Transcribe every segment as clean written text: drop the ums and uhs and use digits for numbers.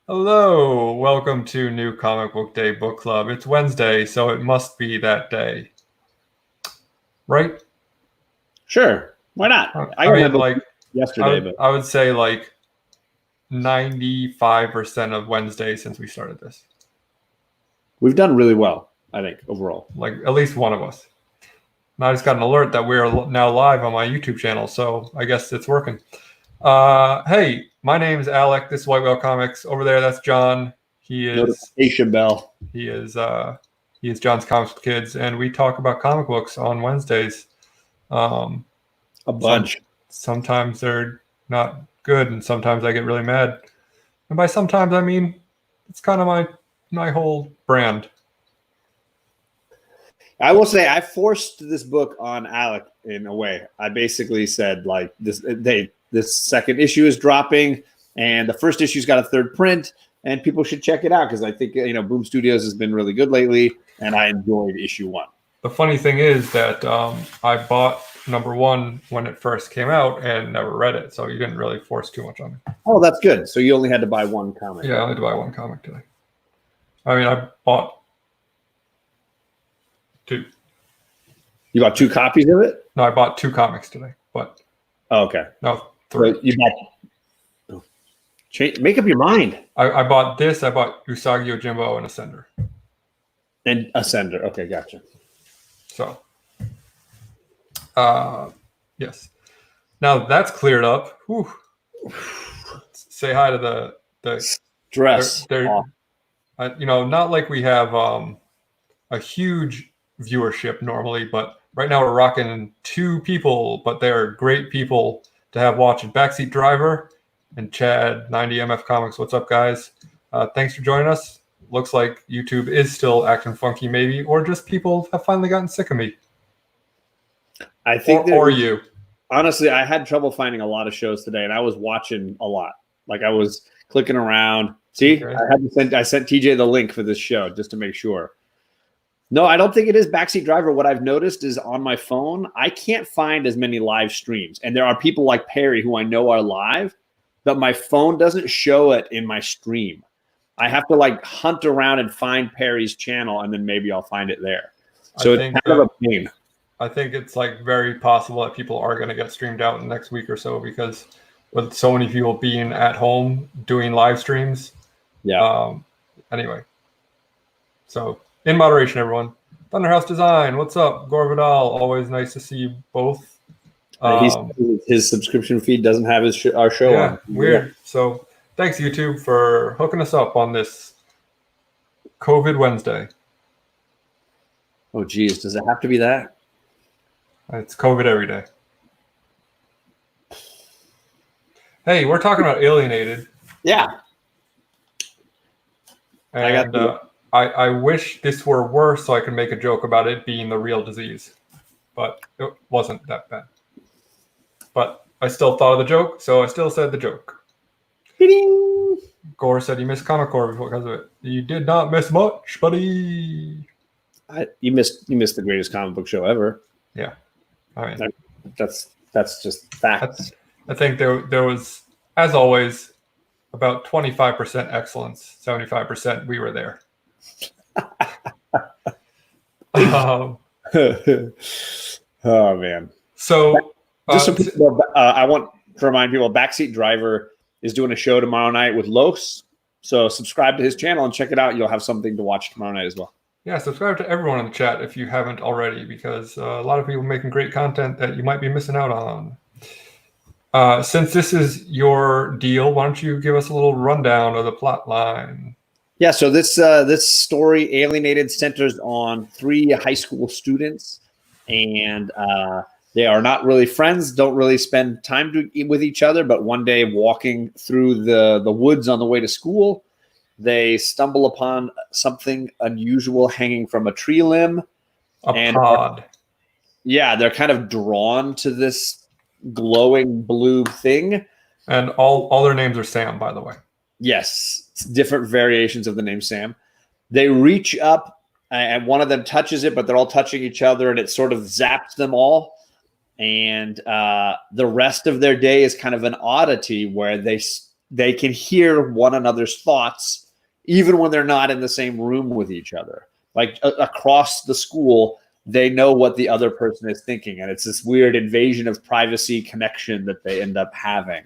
Hello, welcome to New Comic Book Day Book Club. It's Wednesday, so it must be that day, right? Sure, why not? I I mean, remember like, yesterday, but I would say like 95% of Wednesday since we started this. we've done really well, I think, overall. Like, at least one of us. And I just got an alert that we're now live on my YouTube channel, so I guess it's working. Hey, my name's Alec. This is White Whale Comics. Over there, that's John. He is Notification bell. He is John's Comics with Kids, and we talk about comic books on Wednesdays. A bunch. Sometimes they're not good, and sometimes I get really mad. And by sometimes, I mean it's kind of my whole brand. I will say I forced this book on Alec in a way. I basically said like this second issue is dropping, and the first issue's got a third print, and people should check it out because I think Boom Studios has been really good lately, and I enjoyed issue 1. The funny thing is that I bought number 1 when it first came out and never read it, so you didn't really force too much on me. Oh, that's good. So you only had to buy one comic. Yeah, I had to buy one comic today. I mean, I bought 2. You bought 2 copies of it? No, I bought 2 comics today, but okay. No, 3. So you bought. Make up your mind. I bought this. I bought Usagi Yojimbo and Ascender. And Ascender. Okay, gotcha. So, yes. Now that's cleared up. Whew. Say hi to the stress. Not like we have a huge viewership normally, but right now we're rocking 2 people, but they're great people to have watching. Backseat Driver and Chad, 90MF Comics. What's up, guys? Thanks for joining us. Looks like YouTube is still acting funky, maybe, or just people have finally gotten sick of me. I think, or you. Honestly, I had trouble finding a lot of shows today, and I was watching a lot. Like I was clicking around. See, okay. I sent TJ the link for this show just to make sure. No, I don't think it is Backseat Driver. What I've noticed is on my phone, I can't find as many live streams, and there are people like Perry who I know are live, but my phone doesn't show it in my stream. I have to like hunt around and find Perry's channel, and then maybe I'll find it there. So it's kind of a pain. I think it's like very possible that people are going to get streamed out in the next week or so because with so many people being at home doing live streams. Yeah. Anyway, so in moderation, everyone. Thunderhouse Design, what's up? Gore Vidal, always nice to see you both. His subscription feed doesn't have our show on. Weird. Yeah. So thanks, YouTube, for hooking us up on this COVID Wednesday. Oh, geez. Does it have to be that? It's COVID every day. Hey, we're talking about Alienated. Yeah. And I wish this were worse so I could make a joke about it being the real disease. But it wasn't that bad. But I still thought of the joke, so I still said the joke. Ding! Gore said he missed Comic Core because of it. You did not miss much, buddy. You missed the greatest comic book show ever. Yeah. I mean, that's just facts. I think there was, as always, about 25% excellence, 75% we were there. Oh man! So I want to remind people, Backseat Driver is doing a show tomorrow night with Los. So subscribe to his channel and check it out. You'll have something to watch tomorrow night as well. Yeah, subscribe to everyone in the chat if you haven't already, because a lot of people making great content that you might be missing out on. Since this is your deal, why don't you give us a little rundown of the plot line? Yeah, so this story, Alienated, centers on 3 high school students, and they are not really friends, don't really spend time with each other, but one day walking through the woods on the way to school, they stumble upon something unusual hanging from a tree limb. A pod. Yeah, they're kind of drawn to this glowing blue thing. And all their names are Sam, by the way. Yes, different variations of the name Sam. They reach up, and one of them touches it, but they're all touching each other, and it sort of zaps them all. And the rest of their day is kind of an oddity where they can hear one another's thoughts even when they're not in the same room with each other. Like across the school, they know what the other person is thinking, and it's this weird invasion of privacy connection that they end up having.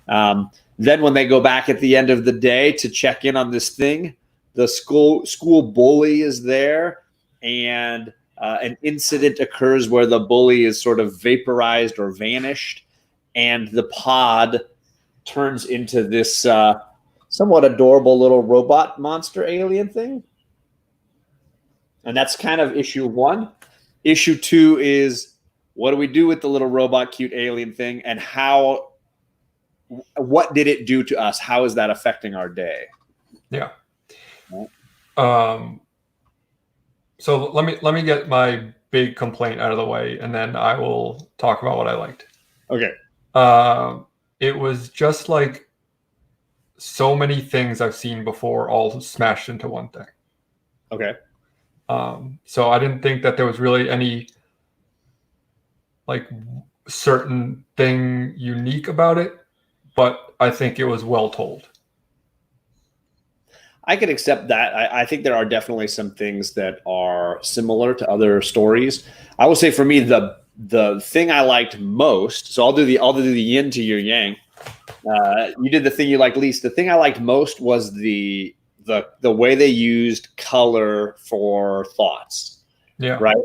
Then when they go back at the end of the day to check in on this thing, the school bully is there, and an incident occurs where the bully is sort of vaporized or vanished, and the pod turns into this somewhat adorable little robot monster alien thing. And that's kind of issue 1. Issue 2 is, what do we do with the little robot cute alien thing, and what did it do to us? How is that affecting our day? Yeah. So let me get my big complaint out of the way, and then I will talk about what I liked. Okay. It was just like so many things I've seen before all smashed into one thing. Okay. So I didn't think that there was really any like certain thing unique about it, but I think it was well told. I can accept that. I think there are definitely some things that are similar to other stories. I will say for me, the thing I liked most. So I'll do the yin to your yang. You did the thing you liked least. The thing I liked most was the way they used color for thoughts. Yeah. Right.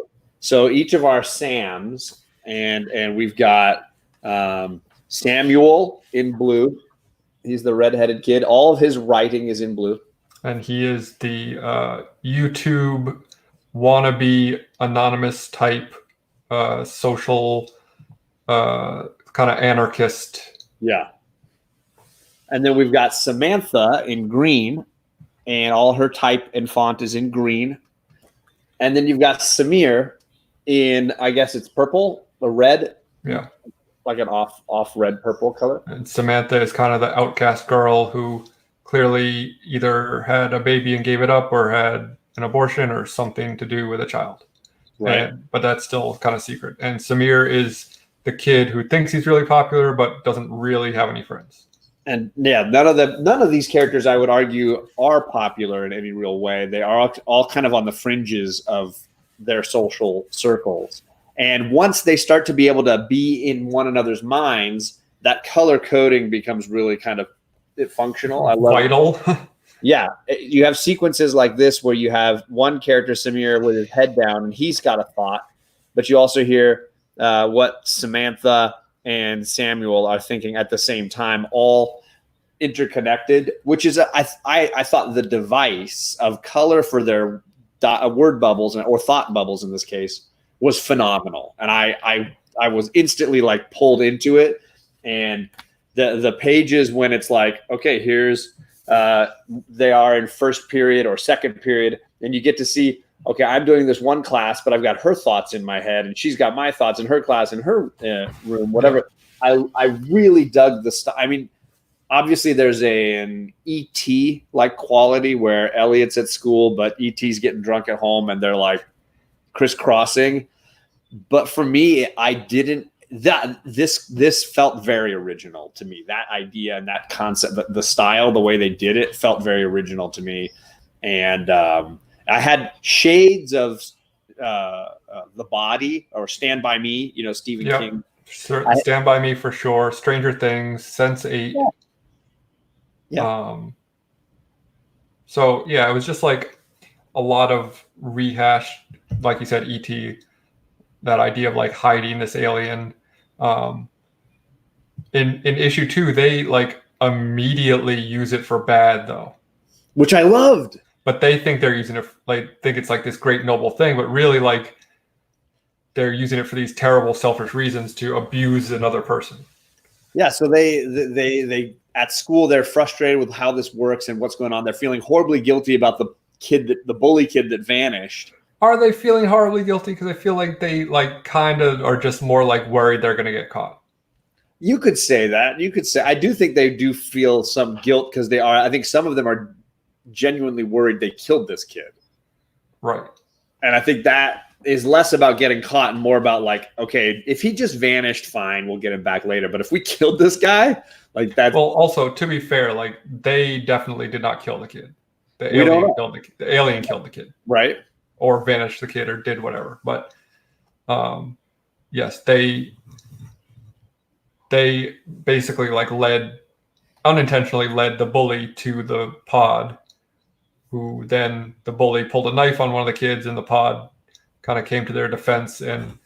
So each of our Sams, and we've got Samuel in blue. He's the redheaded kid. All of his writing is in blue. And he is the YouTube wannabe anonymous type social kind of anarchist. Yeah. And then we've got Samantha in green, and all her type and font is in green. And then you've got Samir in, I guess it's purple or red. Yeah. Like an off red purple color. And Samantha is kind of the outcast girl who clearly either had a baby and gave it up, or had an abortion, or something to do with a child. Right. But that's still kind of secret. And Samir is the kid who thinks he's really popular but doesn't really have any friends. And yeah, none of these characters, I would argue, are popular in any real way. They are all kind of on the fringes of their social circles. And once they start to be able to be in one another's minds, that color coding becomes really kind of functional. I love vital. Yeah, you have sequences like this where you have one character, Samir, with his head down, and he's got a thought, but you also hear what Samantha and Samuel are thinking at the same time, all interconnected, which is, I thought, the device of color for their word bubbles, or thought bubbles in this case, was phenomenal. And I was instantly like pulled into it. And the pages when it's like, okay, here's they are in first period or second period, and you get to see, okay, I'm doing this one class, but I've got her thoughts in my head, and she's got my thoughts in her class, in her room, whatever. I really dug the stuff. I mean, obviously there's an E.T. like quality where Elliot's at school, but E.T.'s getting drunk at home, and they're like crisscrossing. But for me, this felt very original to me. That idea and that concept, the style, the way they did it, felt very original to me. And I had shades of The Body or Stand By Me, Stephen King. Stand By Me for sure. Stranger Things, Sense8. Yeah. So yeah, it was just like a lot of rehash, like you said, E.T., that idea of like hiding this alien. In issue 2, they like immediately use it for bad though, which I loved. But they think they're using it, like think it's like this great noble thing, but really like they're using it for these terrible selfish reasons to abuse another person. Yeah, so they at school, they're frustrated with how this works and what's going on. They're feeling horribly guilty about the bully kid that vanished. Are they feeling horribly guilty? Because I feel like they like kind of are just more like worried they're going to get caught. You could say that. You could say, I do think they do feel some guilt because they are. I think some of them are genuinely worried they killed this kid. Right. And I think that is less about getting caught and more about like, okay, if he just vanished, fine, we'll get him back later. But if we killed this guy, like that. Well, also to be fair, like they definitely did not kill the kid. The We don't alien know. killed the alien killed the kid, Right? or vanished the kid, or did whatever. But yes, they basically like unintentionally led the bully to the pod, who then the bully pulled a knife on one of the kids, and the pod kind of came to their defense. And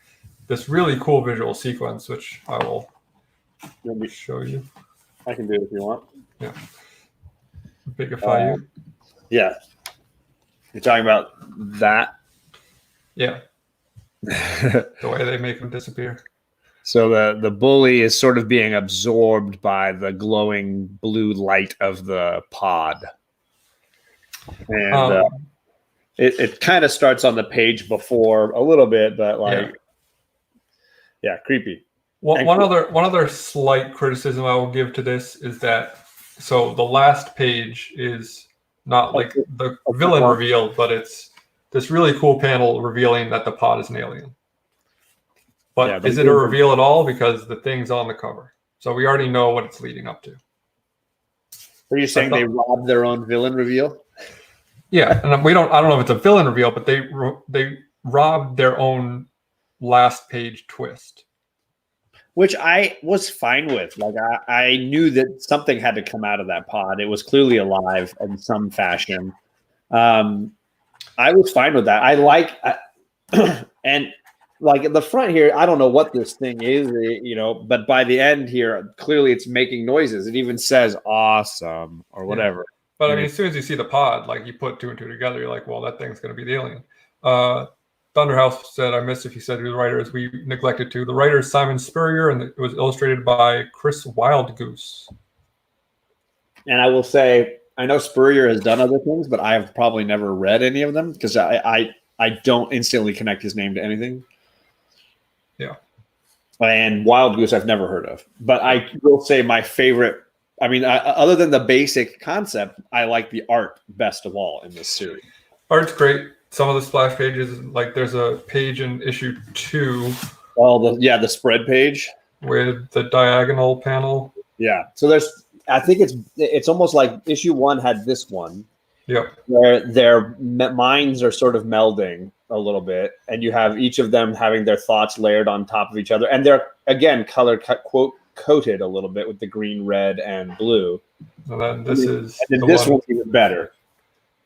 this really cool visual sequence, which I will show you. I can do it if you want. Yeah. Bigify you. Yeah. You're talking about that? Yeah. The way they make them disappear. So the bully is sort of being absorbed by the glowing blue light of the pod. And it kind of starts on the page before a little bit, but like, yeah creepy. One other slight criticism I will give to this is that so the last page is not like the villain reveal, but it's this really cool panel revealing that the pod is an alien. But is it a reveal at all? Because the thing's on the cover. So we already know what it's leading up to. Are you saying they robbed their own villain reveal? Yeah, and I don't know if it's a villain reveal, but they robbed their own last page twist. Which I was fine with. Like I knew that something had to come out of that pod. It was clearly alive in some fashion. I was fine with that. I like and like at the front here, I don't know what this thing is, but by the end here, clearly it's making noises. It even says awesome or whatever. Yeah. But I mean, as soon as you see the pod, like you put two and two together, you're like, well, that thing's going to be the alien. Thunderhouse said, I missed if he said who the writer is. We neglected to. The writer is Simon Spurrier, and it was illustrated by Chris Wildgoose. And I will say, I know Spurrier has done other things, but I have probably never read any of them because I don't instantly connect his name to anything. Yeah. And Wildgoose I've never heard of. But I will say my favorite, other than the basic concept, I like the art best of all in this series. Art's great. Some of the splash pages, like there's a page in issue 2. Oh, the spread page with the diagonal panel. Yeah. So I think it's almost like issue 1 had this one. Yep. Where their minds are sort of melding a little bit, and you have each of them having their thoughts layered on top of each other, and they're again color coated a little bit with the green, red, and blue. And then this one's even better.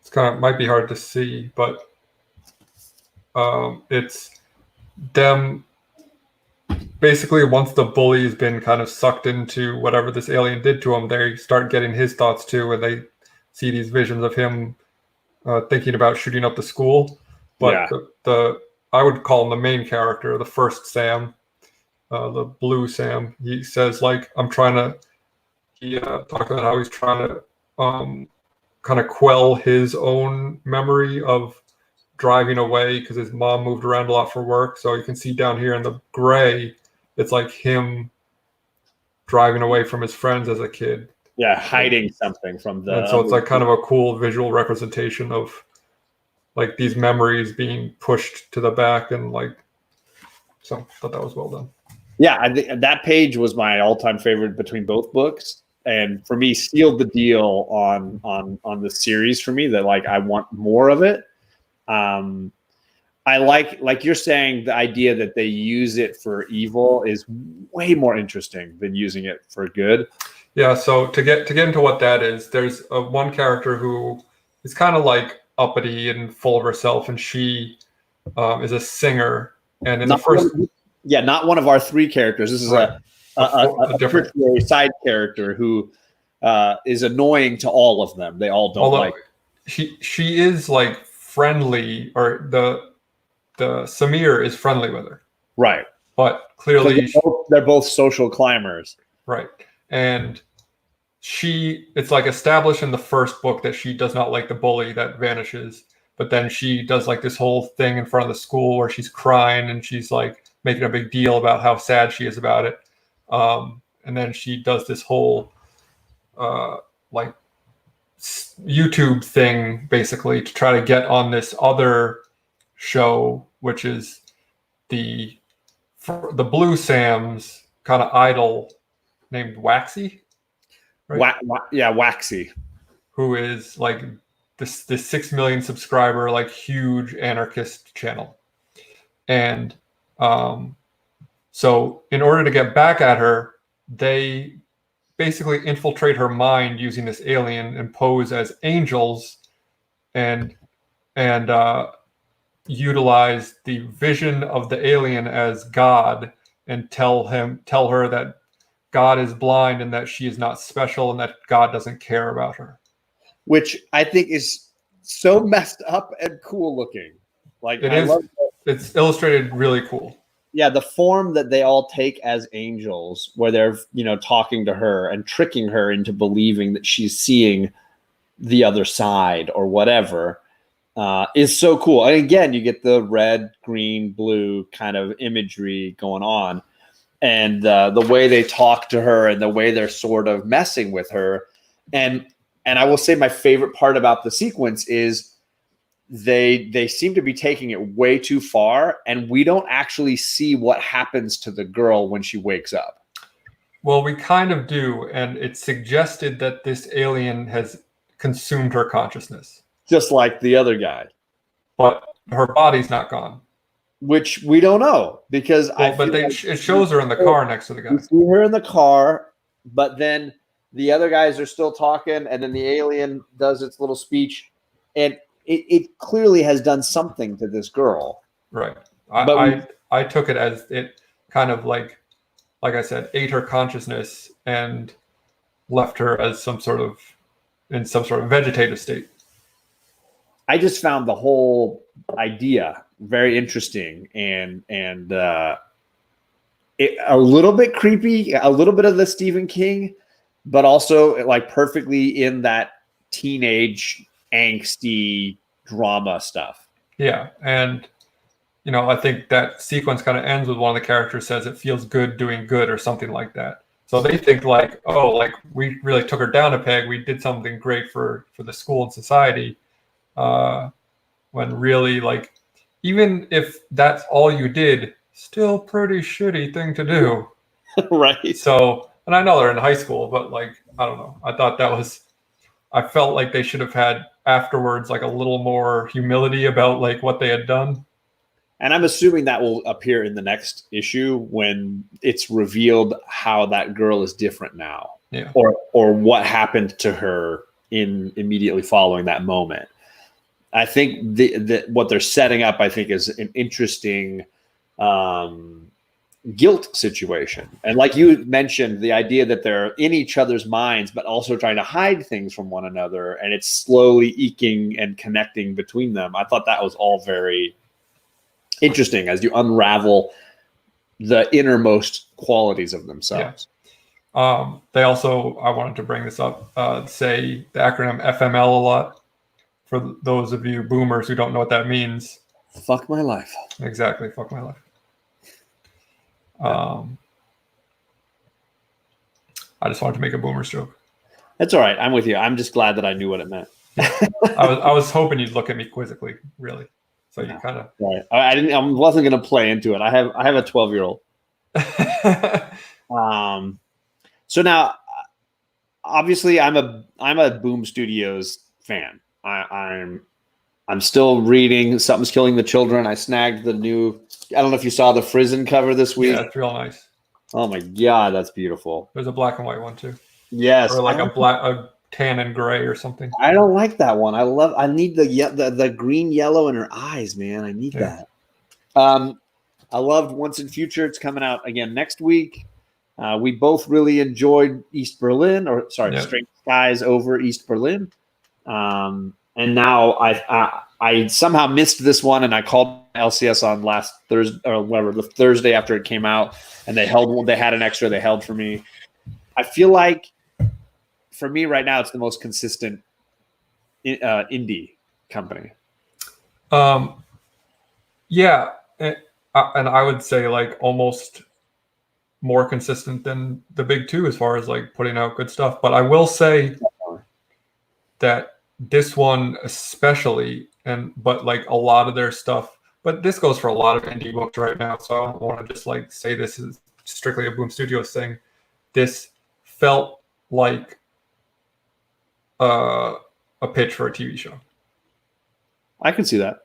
It's might be hard to see, but it's them basically once the bully has been kind of sucked into whatever this alien did to him, they start getting his thoughts too, and they see these visions of him thinking about shooting up the school. But the I would call him the main character, the first Sam, the blue Sam. He says like, he talked about how he's trying to kind of quell his own memory of driving away because his mom moved around a lot for work. So you can see down here in the gray, it's like him driving away from his friends as a kid. Yeah, hiding something from the. And so it's like kind of a cool visual representation of like these memories being pushed to the back, and like, so I thought that was well done. Yeah, I think that page was my all-time favorite between both books, and for me, sealed the deal on the series for me. That like I want more of it. I like you're saying, the idea that they use it for evil is way more interesting than using it for good. Yeah, so to get into what that is, there's one character who is kind of like uppity and full of herself, and she is a singer. And in not one of our 3 characters. This is right. a different side character who is annoying to all of them. They all don't like. She is like friendly, or the Samir is friendly with her, right? But clearly they're both social climbers, right? And it's like established in the first book that she does not like the bully that vanishes, but then she does like this whole thing in front of the school where she's crying and she's like making a big deal about how sad she is about it. And then she does this whole like YouTube thing basically to try to get on this other show which is the Blue Sam's kind of idol named Waxy, right? Waxy, who is like this 6 million subscriber, like huge anarchist channel. And so in order to get back at her, they basically infiltrate her mind using this alien and pose as angels and utilize the vision of the alien as God and tell her that God is blind and that she is not special and that God doesn't care about her. Which I think is so messed up and cool looking. Like it's illustrated really cool. Yeah, the form that they all take as angels, where they're talking to her and tricking her into believing that she's seeing the other side or whatever, is so cool. And again, you get the red, green, blue kind of imagery going on, and the way they talk to her and the way they're sort of messing with her. And I will say my favorite part about the sequence is they seem to be taking it way too far, and we don't actually see what happens to the girl when she wakes up. Well, we kind of do, and it's suggested that this alien has consumed her consciousness. Just like the other guy. But her body's not gone. Which we don't know, because it shows her in the car next to the guy. We see her in the car, but then the other guys are still talking, and then the alien does its little speech, and it clearly has done something to this girl. Right. I took it as it kind of like I said, ate her consciousness and left her as some sort of vegetative state. I just found the whole idea very interesting and a little bit creepy, a little bit of the Stephen King, but also like perfectly in that teenage angsty drama stuff. Yeah, and I think that sequence kind of ends with one of the characters says it feels good doing good or something like that. So they think like, oh, like we really took her down a peg. We did something great for the school and society. When really, like, even if that's all you did, still pretty shitty thing to do. Right. So, and I know they're in high school, but like, I don't know. I felt like they should have had afterwards like a little more humility about like what they had done. And I'm assuming that will appear in the next issue when it's revealed how that girl is different now. Yeah. Or what happened to her immediately following that moment. I think what they're setting up, I think, is an interesting guilt situation. And like you mentioned, the idea that they're in each other's minds, but also trying to hide things from one another, and it's slowly eking and connecting between them. I thought that was all very interesting as you unravel the innermost qualities of themselves. Yeah. They also, I wanted to bring this up, say the acronym FML a lot. For those of you boomers who don't know what that means. Fuck my life. Exactly. Fuck my life. I just wanted to make a boomers joke. That's all right. I'm with you. I'm just glad that I knew what it meant. I was hoping you'd look at me quizzically, really. So you kind of. Right. I wasn't going to play into it. I have a 12-year-old. So now, obviously, I'm a Boom Studios fan. I'm still reading Something's Killing the Children. I snagged the new. I don't know if you saw the Frizen cover this week. Yeah, it's real nice. Oh my god, that's beautiful. There's a black and white one too. Yes, or like a tan and gray or something. I don't like that one. I need the green yellow in her eyes, man. I need that. I loved Once and Future. It's coming out again next week. We both really enjoyed East Berlin, Strange Skies over East Berlin. And now I somehow missed this one, and I called LCS on last Thursday or whatever, the Thursday after it came out, and they had an extra they held for me. I feel like for me right now, it's the most consistent indie company. Yeah, and I would say like almost more consistent than the big two as far as like putting out good stuff. But I will say that this one especially, but like a lot of their stuff but this goes for a lot of indie books right now. So I don't want to just like say this is strictly a Boom Studios thing. This felt like a pitch for a TV show. I can see that.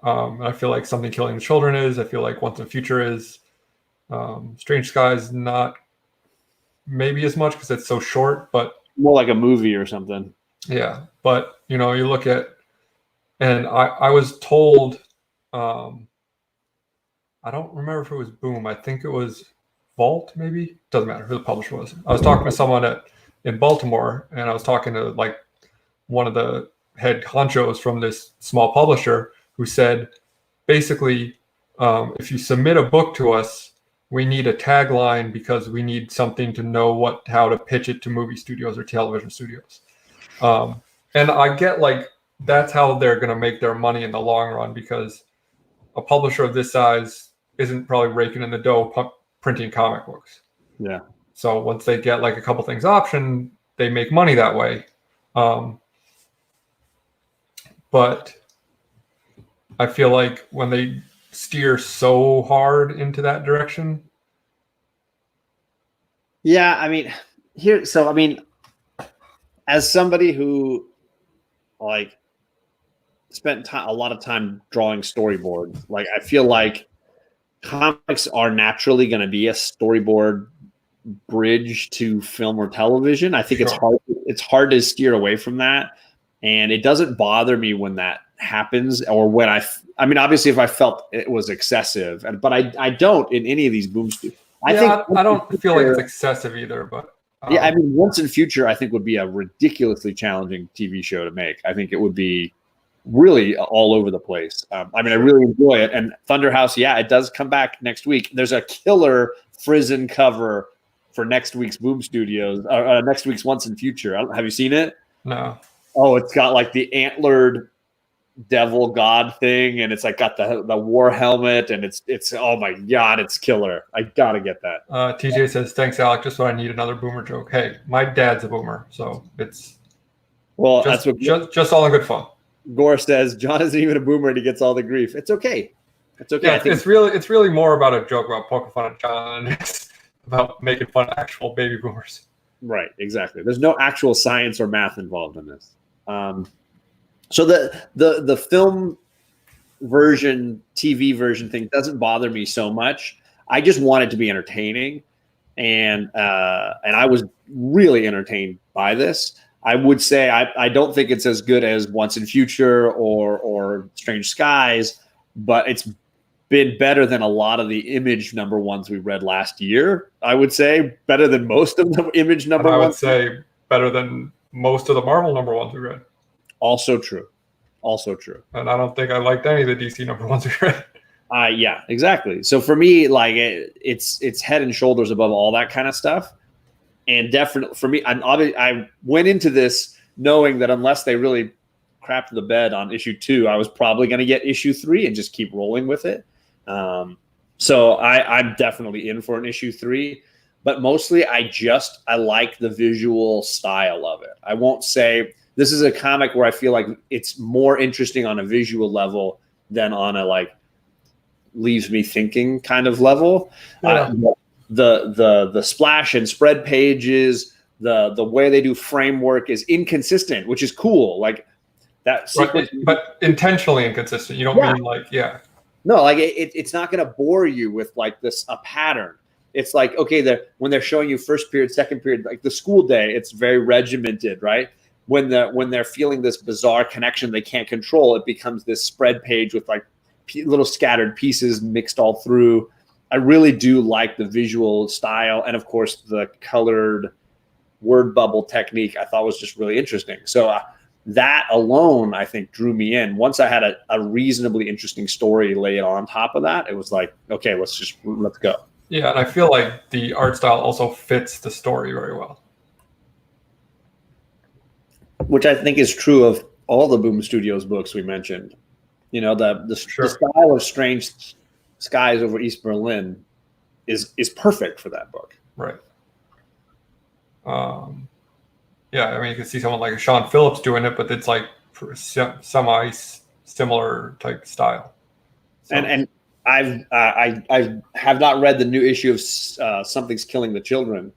I feel like Something Killing the Children is. I feel like Once in the Future is. Strange Skies, not maybe as much because it's so short, but more like a movie or something. Yeah, but you look at, and I was told, I don't remember if it was Boom. I think it was Vault, maybe. Doesn't matter who the publisher was. I was talking to someone in Baltimore, and I was talking to like one of the head honchos from this small publisher who said, basically, if you submit a book to us, we need a tagline because we need something to know how to pitch it to movie studios or television studios. And I get like that's how they're going to make their money in the long run, because a publisher of this size isn't probably raking in the dough printing comic books. Yeah. So once they get like a couple things optioned, they make money that way. But I feel like when they steer so hard into that direction. Yeah, I mean, as somebody who like spent a lot of time drawing storyboards, like I feel like comics are naturally going to be a storyboard bridge to film or television. I think it's hard to steer away from that, and it doesn't bother me when that happens, or when I mean, obviously if I felt it was excessive, but I don't in any of these Boom Studios. I don't feel like it's excessive either, but yeah, I mean, Once in Future I think would be a ridiculously challenging TV show to make. I think it would be really all over the place. I mean, I really enjoy it. And Thunderhouse, yeah, it does come back next week. There's a killer Frizen cover for next week's Boom Studios, next week's Once in Future. Have you seen it? No. Oh, it's got like the antlered devil god thing, and it's like got the war helmet, and it's oh my god, it's killer. I gotta get that. TJ says, thanks, Alec, just what I need, another boomer joke. Hey, my dad's a boomer, so it's just all in good fun. Gore says John isn't even a boomer and he gets all the grief. It's okay. It's okay. Yeah, it's really more about a joke about poking fun at John, and it's about making fun of actual baby boomers. Right, exactly. There's no actual science or math involved in this. So the film version, TV version thing doesn't bother me so much. I just want it to be entertaining, and I was really entertained by this. I would say I don't think it's as good as Once in Future or Strange Skies, but it's been better than a lot of the Image #1s we read last year. I would say better than most of the Image #1s. I would say better than most of the Marvel #1s we read. Also true. Also true. And I don't think I liked any of the DC #1s we read. Yeah, exactly. So for me, like it's head and shoulders above all that kind of stuff. And definitely for me, I went into this knowing that unless they really crapped the bed on issue 2, I was probably going to get issue 3 and just keep rolling with it. So I'm definitely in for an issue 3, but mostly I like the visual style of it. I won't say this is a comic where I feel like it's more interesting on a visual level than on a like leaves me thinking kind of level. Yeah. The splash and spread pages, the way they do framework is inconsistent, which is cool. Like that sequence, but intentionally inconsistent. You don't mean like, yeah. No, like it's not going to bore you with like a pattern. It's like, okay, when they're showing you first period, second period, like the school day, it's very regimented, right? When they're feeling this bizarre connection they can't control, it becomes this spread page with like little scattered pieces mixed all through. I really do like the visual style, and of course the colored word bubble technique I thought was just really interesting. So that alone, I think, drew me in. Once I had a reasonably interesting story laid on top of that, it was like, okay, let's go. Yeah, and I feel like the art style also fits the story very well. Which I think is true of all the Boom Studios books we mentioned. You know, the style of Strange Skies over East Berlin is perfect for that book. Right. Yeah, I mean, you can see someone like Sean Phillips doing it, but it's like semi-similar type style. So, and I have not read the new issue of Something's Killing the Children,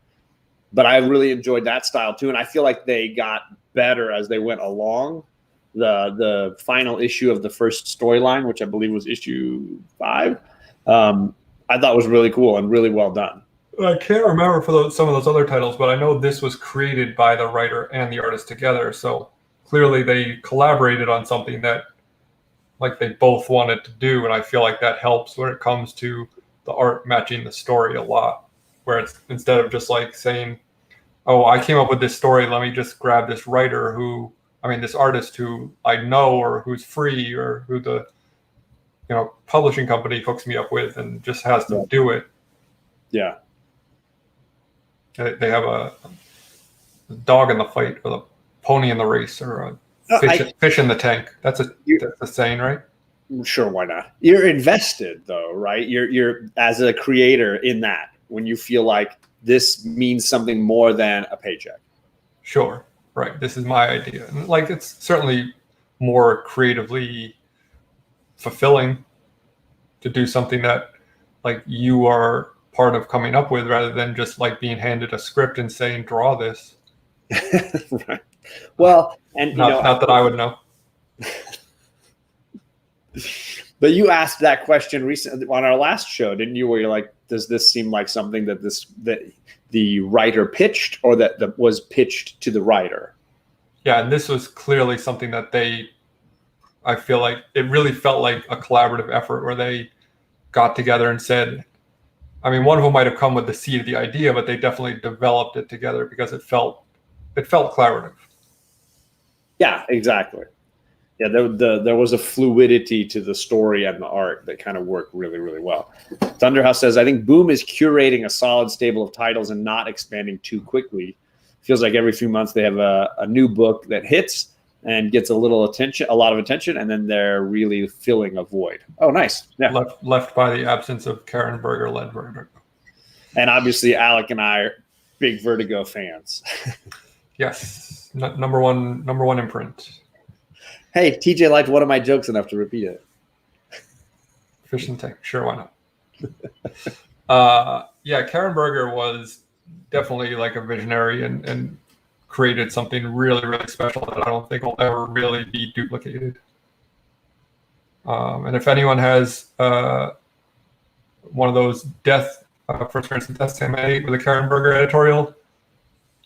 but I really enjoyed that style too, and I feel like they got better as they went along. The final issue of the first storyline, which I believe was issue 5, I thought was really cool and really well done. I can't remember for some of those other titles, but I know this was created by the writer and the artist together. So clearly they collaborated on something that like they both wanted to do. And I feel like that helps when it comes to the art matching the story a lot, where it's instead of just like saying, oh, I came up with this story, let me just grab this this artist who I know or who's free or who the publishing company hooks me up with and just has to do it. Yeah. They have a dog in the fight or a pony in the race or a fish in the tank. That's a saying, right? Sure, why not? You're invested though, right? You're as a creator in that when you feel like this means something more than a paycheck. Sure, right. This is my idea. And like it's certainly more creatively fulfilling to do something that like you are part of coming up with rather than just like being handed a script and saying draw this. Right. Well, and not that I would know. But you asked that question recently on our last show, didn't you? Where you're like, does this seem like something that the writer pitched or that was pitched to the writer? Yeah, and this was clearly something that I feel like it really felt like a collaborative effort where they got together and said, I mean, one of them might have come with the seed of the idea, but they definitely developed it together because it felt collaborative. Yeah, exactly. Yeah, there was a fluidity to the story and the art that kind of worked really, really well. Thunderhouse says, I think Boom is curating a solid stable of titles and not expanding too quickly. Feels like every few months they have a new book that hits and gets a lot of attention, and then they're really filling a void. Oh, nice. Yeah. Left by the absence of Karen Berger-led Vertigo. And obviously, Alec and I are big Vertigo fans. Yes, number one imprint. Hey, TJ liked one of my jokes enough to repeat it. Fish and tank, sure, why not? Yeah, Karen Berger was definitely like a visionary and created something really, really special that I don't think will ever really be duplicated. And if anyone has one of those first appearance in Death Alienated with a Karen Berger editorial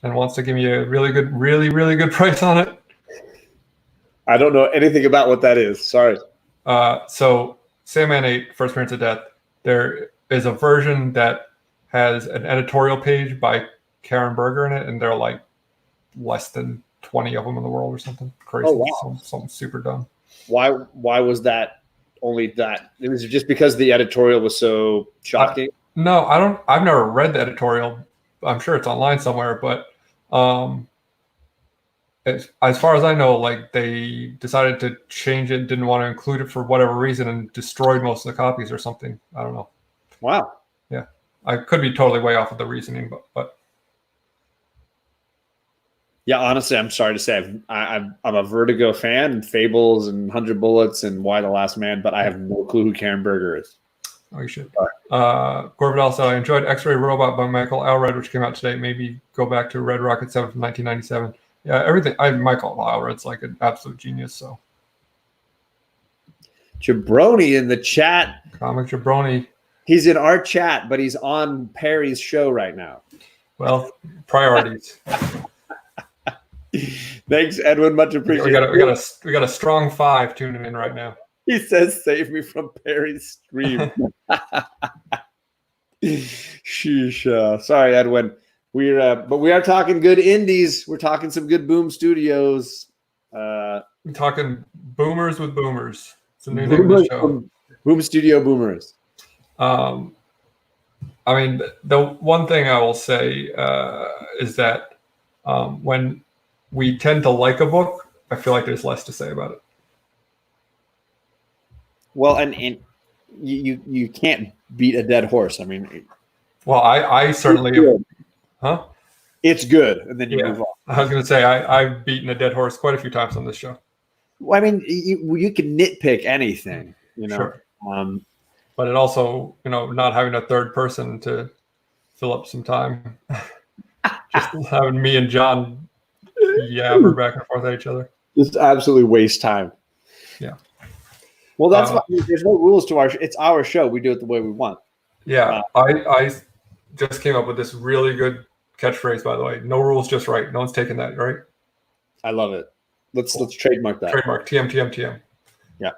and wants to give me a really good, really, really good price on it. I don't know anything about what that is. Sorry. So Sandman 8, First Appearance of Death, there is a version that has an editorial page by Karen Berger in it, and they're like less than 20 of them in the world or something crazy. Oh, wow. Something super dumb. Why was that only that? It was just because the editorial was so shocking? No, I don't. I've never read the editorial. I'm sure it's online somewhere, but as far as I know, like they decided to change it, didn't want to include it for whatever reason, and destroyed most of the copies or something. I don't know. Wow. Yeah, I could be totally way off of the reasoning, but yeah, honestly, I'm sorry to say I'm a Vertigo fan, and Fables and 100 Bullets and Why the Last Man, but I have no clue who Karen Berger is. Oh, you should. Gorvidal said, I enjoyed X-Ray Robot by Michael Allred, which came out today. Maybe go back to Red Rocket 7 from 1997. Yeah, everything. Michael Allred's like an absolute genius. So, Jabroni in the chat. Comic Jabroni. He's in our chat, but he's on Perry's show right now. Well, priorities. Thanks, Edwin. Much appreciated. We got a strong 5 tuning in right now. He says, "Save me from Perry's stream." Sheesh. Sorry, Edwin. But we are talking good indies. We're talking some good Boom Studios. We're talking boomers with boomers. It's a new name of the show. Boom Studio Boomers. I mean, the one thing I will say is that when we tend to like a book, I feel like there's less to say about it. Well, and you can't beat a dead horse. I mean, well, I certainly. Huh? It's good, and then you move on. I was going to say I've beaten a dead horse quite a few times on this show. Well, I mean, you can nitpick anything, you know. Sure. But it also, not having a third person to fill up some time. Just having me and John yabber back and forth at each other. Just absolutely waste time. Yeah. Well, that's why there's no rules to it's our show. We do it the way we want. Yeah. I just came up with this really good catchphrase, by the way. No rules, just right. No one's taking that, right? I love it. Let's trademark that. Trademark. TM. Yeah.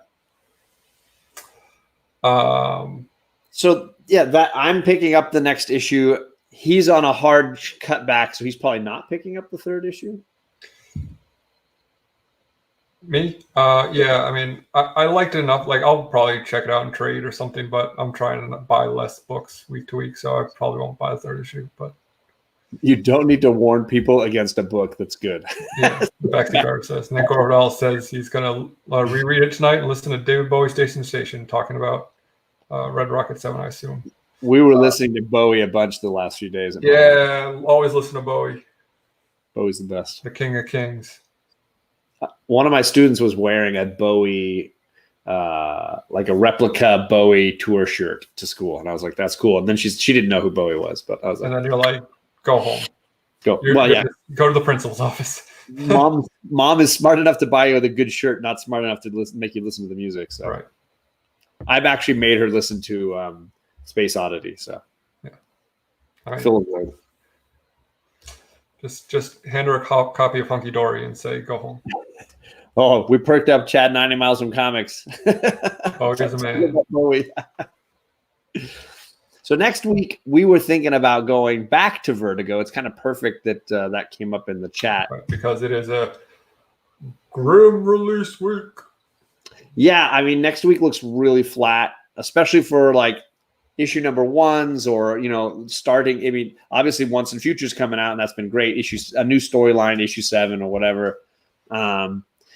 So that I'm picking up the next issue. He's on a hard cut back, so he's probably not picking up the third issue. Me? Yeah. I mean, I liked it enough. Like, I'll probably check it out and trade or something. But I'm trying to buy less books week to week, so I probably won't buy the third issue. But you don't need to warn people against a book that's good. Yeah, Backseat Driver says. Nick Orville says he's going to reread it tonight and listen to David Bowie Station to Station talking about Red Rocket 7, I assume. We were listening to Bowie a bunch the last few days. Yeah, always listen to Bowie. Bowie's the best. The King of Kings. One of my students was wearing a Bowie, like a replica Bowie tour shirt to school. And I was like, that's cool. And then she didn't know who Bowie was, but I was like. And then you're like, go home. Go to the principal's office. Mom is smart enough to buy you with a good shirt, not smart enough to make you listen to the music. So right. I've actually made her listen to Space Oddity. So yeah, right. Fill the void. Just hand her a copy of Hunky Dory and say, go home. Oh, we perked up Chad 90 Miles from Comics. Oh, he's a man. So next week, we were thinking about going back to Vertigo. It's kind of perfect that that came up in the chat. Right, because it is a grim release week. Yeah, I mean, next week looks really flat, especially for like issue number ones or, starting. I mean, obviously Once and Future's coming out, and that's been great. A new storyline, issue 7 or whatever.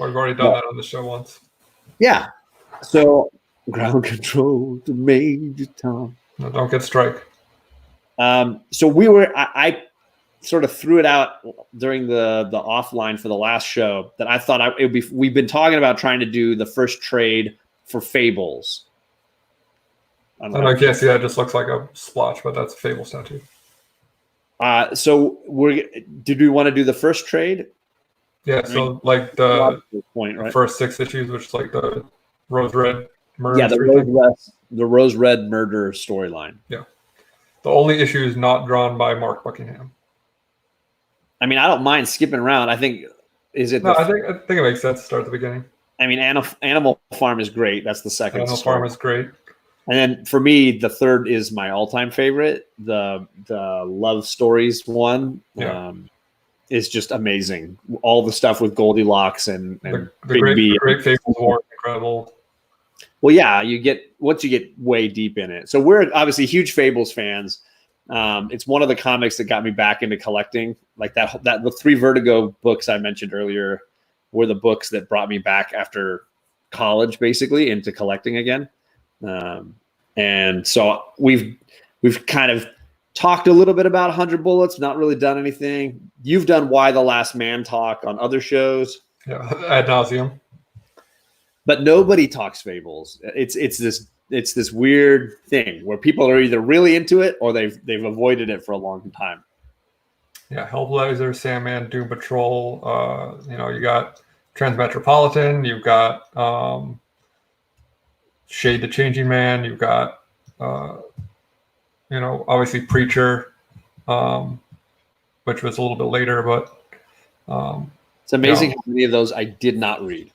We've already done that on the show once. Yeah. So ground control to Major Tom. No, don't get strike. So I sort of threw it out during the offline for the last show that I thought it would be. We've been talking about trying to do the first trade for Fables. I can't see that. It just looks like a splotch, but that's a Fables tattoo. So did we want to do the first trade? Yeah. So like the point, right? First 6 issues, which is like the Rose Red murder. Yeah, the Rose Red murder storyline. Yeah. The only issue is not drawn by Mark Buckingham. I mean, I don't mind skipping around. I think I think it makes sense to start at the beginning. I mean, Animal Farm is great. That's the second. Animal Farm is great. And then for me, the third is my all-time favorite. The Love Stories one is just amazing. All the stuff with Goldilocks and the Great Fables War, incredible. Well, yeah, once you get way deep in it. So we're obviously huge Fables fans. It's one of the comics that got me back into collecting. Like that the 3 Vertigo books I mentioned earlier were the books that brought me back after college, basically, into collecting again. And so we've kind of talked a little bit about 100 Bullets, not really done anything. You've done Why the Last Man talk on other shows. Yeah, ad nauseum. But nobody talks Fables. It's this weird thing where people are either really into it or they've avoided it for a long time. Yeah, Hellblazer, Sandman, Doom Patrol. You got Transmetropolitan. You've got Shade the Changing Man. You've got obviously Preacher, which was a little bit later, but it's amazing how many of those I did not read.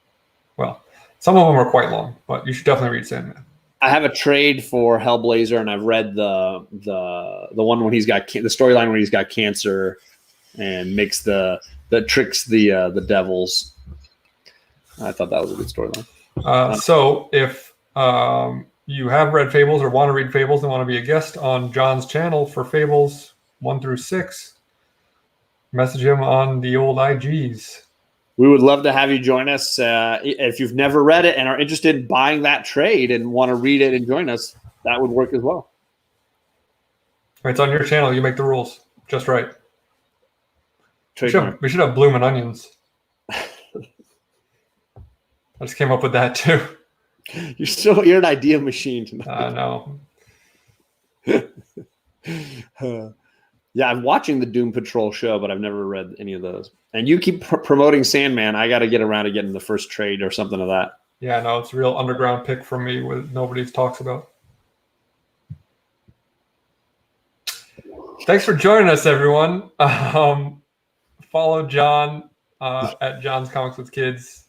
Well, some of them are quite long, but you should definitely read Sandman. I have a trade for Hellblazer, and I've read the one when he's got the storyline where he's got cancer and makes tricks the devils. I thought that was a good storyline. So if you have read Fables or want to read Fables and want to be a guest on John's channel for Fables 1 through 6, message him on the old IGs. We would love to have you join us. If you've never read it and are interested in buying that trade and want to read it and join us, that would work as well. It's on your channel. You make the rules. Just right. We should have Bloomin' Onions. I just came up with that too. You're an idea machine tonight. I know. Yeah, I'm watching the Doom Patrol show, but I've never read any of those. And you keep promoting Sandman. I got to get around to getting the first trade or something of that. Yeah, no, it's a real underground pick from me with nobody talks about. Thanks for joining us, everyone. Follow John at John's Comics with Kids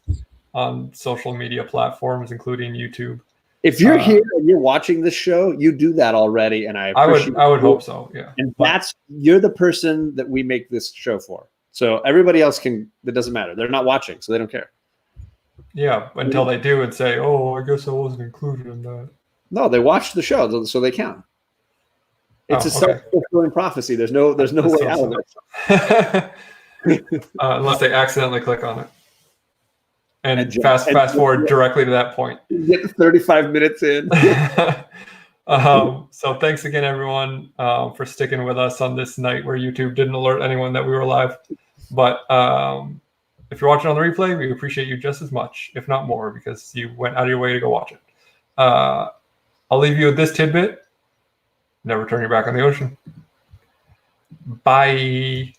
on social media platforms, including YouTube. If you're here and you're watching this show, you do that already, and I would hope so. Yeah, and you're the person that we make this show for. So everybody else can. That doesn't matter. They're not watching, so they don't care. Yeah, until they do and say, "Oh, I guess I wasn't included in that." No, they watched the show, so they count. It's a self-fulfilling prophecy. There's no way out of it. Unless they accidentally click on it. And fast forward directly to that point. Get 35 minutes in. So thanks again, everyone, for sticking with us on this night where YouTube didn't alert anyone that we were live. But if you're watching on the replay, we appreciate you just as much, if not more, because you went out of your way to go watch it. I'll leave you with this tidbit. Never turn your back on the ocean. Bye.